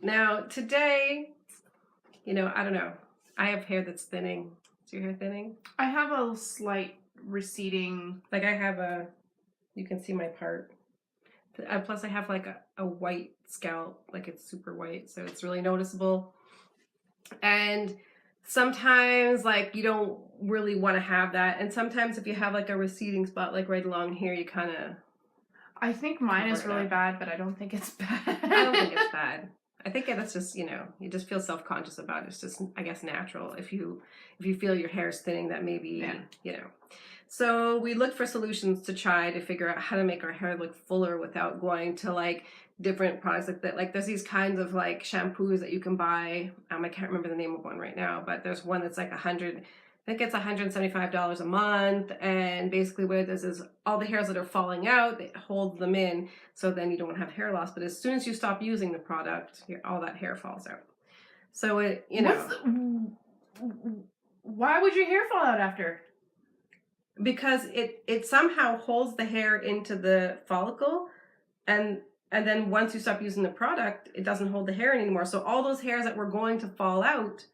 Now, today, you know, I don't know. I have hair that's thinning. Is your hair thinning? I have a slight receding. Like I have a, you can see my part. Plus I have like a white scalp, like it's super white. So it's really noticeable. And sometimes like you don't really want to have that. And sometimes if you have like a receding spot, like right along here, you kind of. I think mine is really bad, but I don't think it's bad. I don't think it's bad. I think that's just, you know, you just feel self-conscious about it. It's just, I guess, natural. If you feel your hair is thinning, that maybe, you know. So we looked for solutions to try to figure out how to make our hair look fuller without going to like different products like that. Like there's these kinds of like shampoos that you can buy. I can't remember the name of one right now, but there's one that's like I think it's $175 a month, and basically what it does is all the hairs that are falling out, it holds them in, so then you don't have hair loss. But as soon as you stop using the product, all that hair falls out. So it, you know. Why would your hair fall out after? Because it somehow holds the hair into the follicle, and then once you stop using the product, it doesn't hold the hair anymore. So all those hairs that were going to fall out,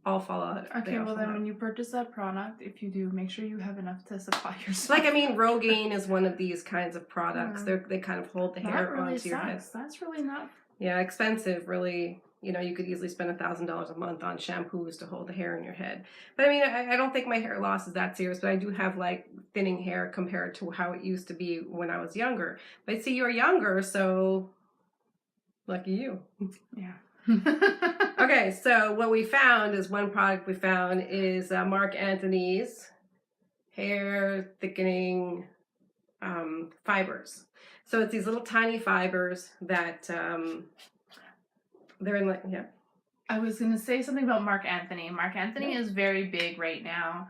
all fall out. Okay, well then when you purchase that product, if you do, make sure you have enough to supply yourself. Like, I mean, Rogaine is one of these kinds of products. They kind of hold the hair really onto your head. That's really not... Yeah, expensive, really. You know, you could easily spend $1,000 a month on shampoos to hold the hair in your head. But I mean, I don't think my hair loss is that serious, but I do have like thinning hair compared to how it used to be when I was younger. But see, you're younger, so lucky you. Yeah. Okay, so what we found is one product we found is Marc Anthony's hair thickening fibers. So it's these little tiny fibers that they're in like, yeah. I was going to say something about Marc Anthony. Marc Anthony is very big right now.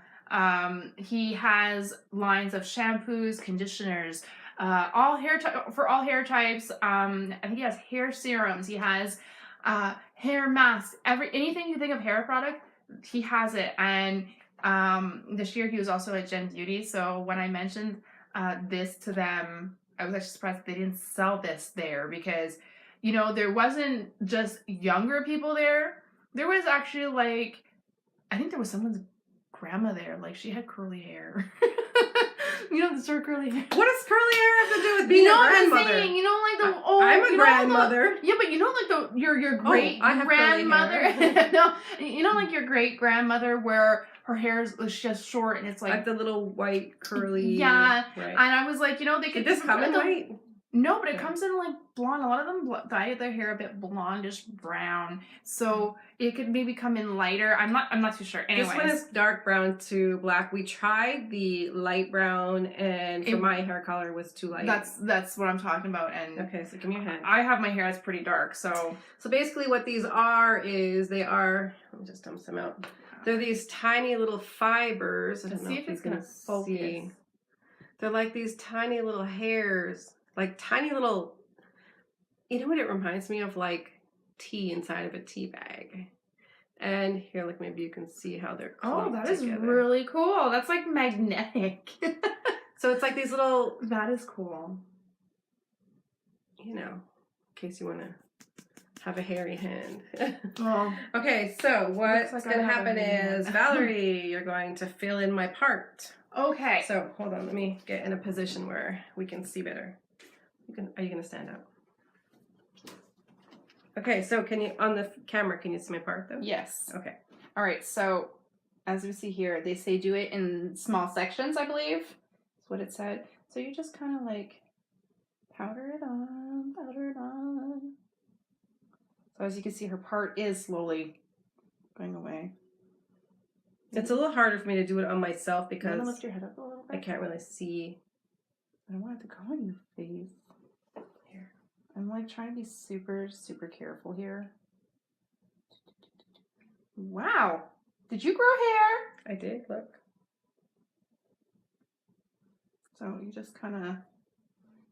He has lines of shampoos, conditioners, all hair for all hair types. I think he has hair serums. He has hair masks. Anything you think of hair product, he has it. And this year he was also at Gen Beauty. So when I mentioned this to them, I was actually surprised they didn't sell this there, because, you know, there wasn't just younger people there. There was actually like, I think there was someone's grandma there. Like she had curly hair. You know, the short curly hair. What does curly hair have to do with being a grandmother? Saying, you know, like the old. I'm a grandmother. Yeah, but you know, like your great grandmother. No, you know, like your great grandmother, where her hair is just short and it's like the little white curly. Yeah, right. And I was like, you know, they could. Did this come in white? No, but it comes in like blonde. A lot of them dye their hair a bit blondish brown, so it could maybe come in lighter. I'm not too sure. Anyways, this one is dark brown to black. We tried the light brown, and for my hair color was too light. That's what I'm talking about. And okay, so give me your hand. I have my hair that's pretty dark, so basically what these are is let me just dump some out. They're these tiny little fibers. I don't know if it's gonna focus. They're like these tiny little hairs. Like tiny little, you know what it reminds me of? Like tea inside of a tea bag. And here, like maybe you can see how they're clumped together. Is really cool. That's like magnetic. So it's like these little. That is cool. You know, in case you want to have a hairy hand. Well, okay, so what's going to happen is, Valerie, you're going to fill in my part. Okay. So hold on, let me get in a position where we can see better. Are you going to stand up? Okay, so can you, on the camera, can you see my part though? Yes. Okay. All right, so as we see here, they say do it in small sections, I believe. That's what it said. So you just kind of like powder it on. So as you can see, her part is slowly going away. It's a little harder for me to do it on myself because lift your head up a little bit? I can't really see. I don't want it to go on your face. Here. I'm like trying to be super, super careful here. Wow. Did you grow hair? I did, look. So you just kind of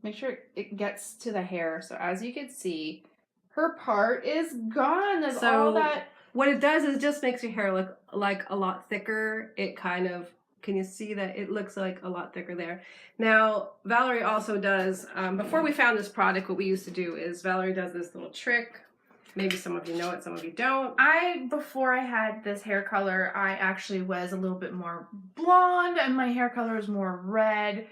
make sure it gets to the hair. So as you can see, her part is gone. There's all that. What it does is just makes your hair look like a lot thicker. It kind of, can you see that? It looks like a lot thicker there. Now, Valerie also does, before we found this product, what we used to do is Valerie does this little trick Maybe some of you know it, some of you don't. Before I had this hair color, I actually was a little bit more blonde, and my hair color was more red.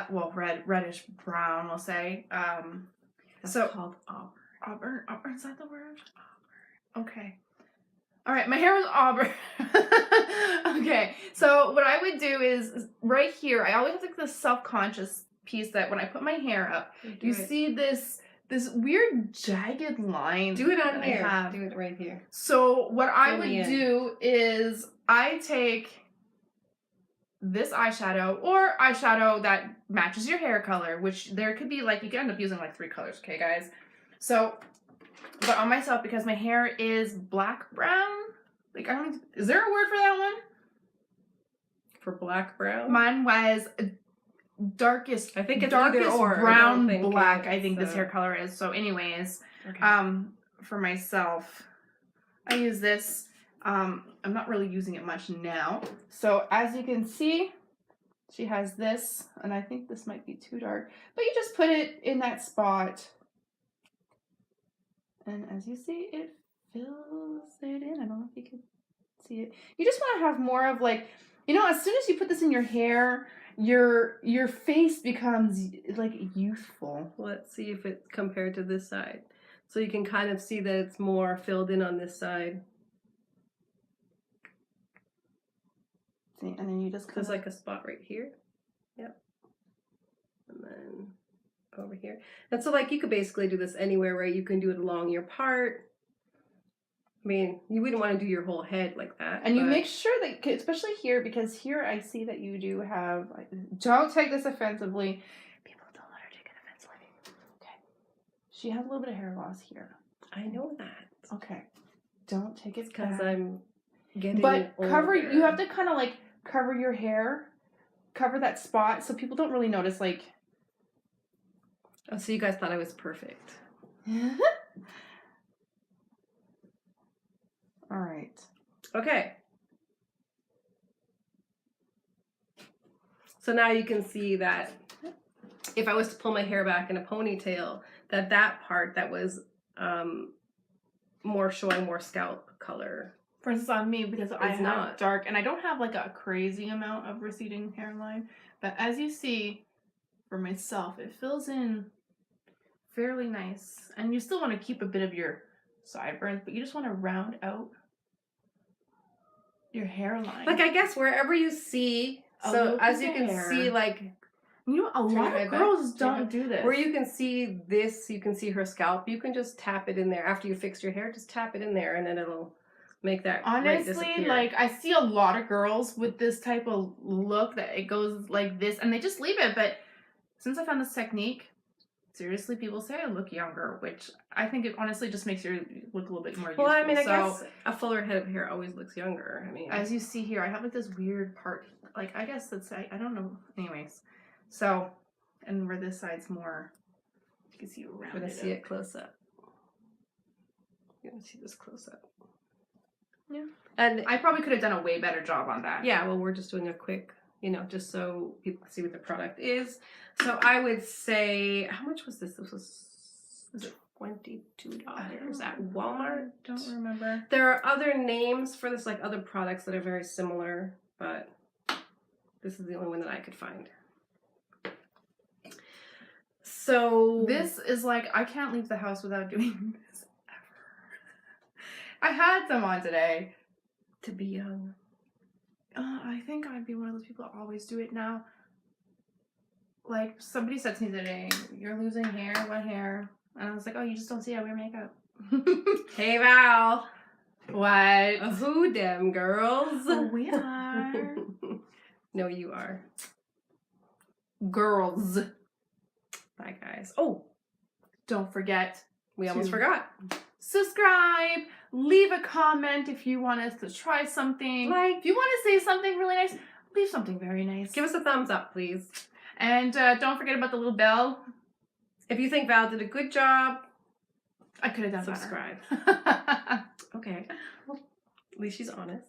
Well, reddish brown, we'll say. That's so called auburn. Auburn, is that the word? Auburn. Okay. All right, my hair was auburn. Okay, so what I would do is right here, I always have like this self-conscious piece that when I put my hair up, you see this weird jagged line. Do it on that here. I have. Do it right here. So what I Fill would me in. do is I take this eyeshadow or eyeshadow that matches your hair color, which there could be like, you can end up using like 3 colors, okay guys? So, but on myself, because my hair is black brown, like I don't, is there a word for that one? For black brown? Mine was darkest, I think it's darkest either or. brown I black, I think this hair color is. So anyways, okay. For myself, I use this. I'm not really using it much now. So as you can see, she has this, and I think this might be too dark, but you just put it in that spot. And as you see, it fills it in. I don't know if you can see it. You just want to have more of like, you know, as soon as you put this in your hair, your face becomes like youthful. Let's see if it's compared to this side. So you can kind of see that it's more filled in on this side. See, and then you just There's like a spot right here. Yep. And then over here. And so like you could basically do this anywhere, right? You can do it along your part. I mean, you wouldn't want to do your whole head like that. And you make sure that, especially here, because here I see that you do have, don't take this offensively. People don't let her take it offensively. Okay. She has a little bit of hair loss here. I know that. Okay. Don't take it because bad. I'm getting But cover, older. you have to kind of like cover your hair, cover that spot so people don't really notice like. Oh, so you guys thought I was perfect. All right. Okay. So now you can see that if I was to pull my hair back in a ponytail, that part that was more showing more scalp color. For instance, on me, because I have not dark, and I don't have like a crazy amount of receding hairline, but as you see, for myself, it fills in fairly nice. And you still want to keep a bit of your sideburns, but you just want to round out your hairline. Like, I guess wherever you see, so as you can see, like, you know, a lot of girls don't do this. Where you can see this, you can see her scalp, you can just tap it in there. After you fix your hair, just tap it in there and then it'll make that honestly, like, I see a lot of girls with this type of look that it goes like this and they just leave it. But since I found this technique, seriously, people say I look younger, which I think it honestly just makes you look a little bit more youthful. Well, I mean, I guess a fuller head of hair always looks younger. I mean, as you see here, I have like this weird part. Like, I guess that's, I don't know. Anyways, so, and where this side's more, you can see around it. I'm going to see it close up. You're going to see this close up. Yeah. And I probably could have done a way better job on that. Yeah, well, we're just doing a quick, you know, just so people can see what the product is. So I would say, how much was this? This was $22 at Walmart. I don't remember. There are other names for this, like other products that are very similar, but this is the only one that I could find. So this is like, I can't leave the house without doing this ever. I had some on today. To be young. I think I'd be one of those people that always do it now. Like, somebody said to me today, you're losing hair, what hair? And I was like, oh, you just don't see I wear makeup. Hey, Val. What? WhoDemGirlz. Oh, we are. No, you are. Girls. Bye, guys. Oh, don't forget. We almost forgot. Subscribe. Leave a comment if you want us to try something. Like, if you want to say something really nice, leave something very nice. Give us a thumbs up, please. And don't forget about the little bell. If you think Val did a good job, I could have done subscribe. Better. Okay. Well, at least she's honest.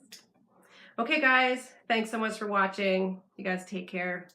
Okay, guys. Thanks so much for watching. You guys take care.